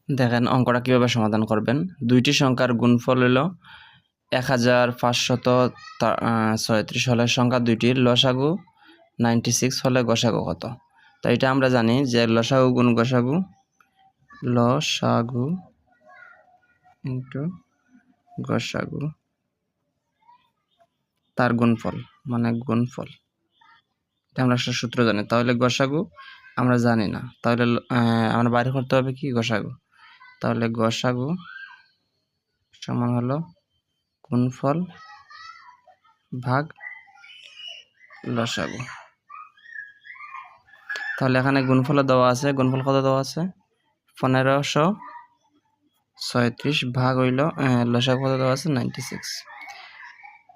দেখেন অঙ্কটা কিভাবে সমাধান করবেন। দুইটি সংখ্যার গুণফল হলো 1536 হলে সংখ্যা দুইটির লসাগু 96 হলে গসাগু কত। তো এটা আমরা জানি যে লসাগু গুণ গসাগু, লসাগু ইন্টু গসাগু তার গুণফল মানে গুণফল, এটা আমরা একটা সূত্র জানি। তাহলে গসাগু আমরা জানি না, তাহলে আমরা বাইরে করতে হবে কি গসাগু। তাহলে গসাগু সমান হলো গুণফল ভাগ লসাগু। তাহলে এখানে গুণফল দেওয়া আছে, গুণফল কত দেওয়া আছে 1536 ভাগ হইল লসাগু কত দেওয়া আছে 96।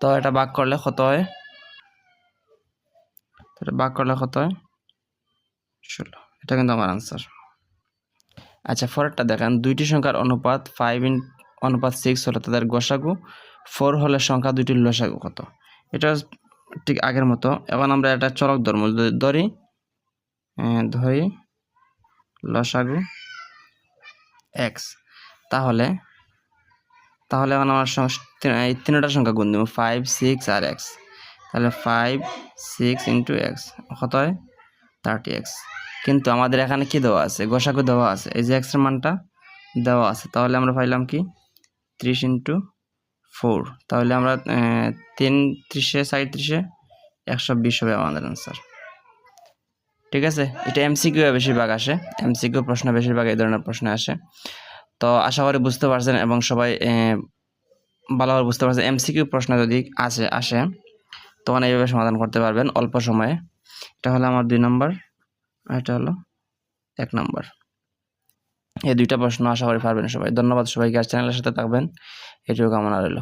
তো এটা ভাগ করলে কত হয়, ভাগ করলে কত হয় 16। এটা কিন্তু আমার আনসার। আচ্ছা পরেরটা দেখেন, দুইটি সংখ্যার অনুপাত 5:6 হলে তাদের গসাগু 4 হলে সংখ্যা দুইটির লসাগু কত। এটা ঠিক আগের মতো। এখন আমরা একটা চলক ধরি লসাগু x। তাহলে এখন আমার এই তিনটা সংখ্যা গুণ দেব 5, 6 আর x। তাহলে 5, 6 ইন্টু x কত হয় 30x। কিন্তু আমাদের এখানে কি দেওয়া আছে, গসাগু দেওয়া আছে, এই যে x এর মানটা দেওয়া আছে। তাহলে আমরা পাইলাম কি 30 ইন্টু 4। তাহলে আমরা 3 30 37 120 হবে আমাদের আনসার। ঠিক আছে, এটা এমসিকিউ বেশিরভাগ আসে, এমসিকিউ প্রশ্ন বেশিরভাগ এই ধরনের প্রশ্ন আসে। তো আশা করি বুঝতে পারছেন এবং সবাই ভালোভাবে বুঝতে পারছেন। এমসিকিউ প্রশ্ন যদি আসে তখন এইভাবে সমাধান করতে পারবেন অল্প সময়ে। এটা হলো আমার 2 নম্বর, এটা হলো 1 নম্বর। এই দুইটা প্রশ্ন আশা করি পারবেন সবাই। ধন্যবাদ সবাইকে, আর চ্যানেলের সাথে থাকবেন এটুকু কামনা রইল।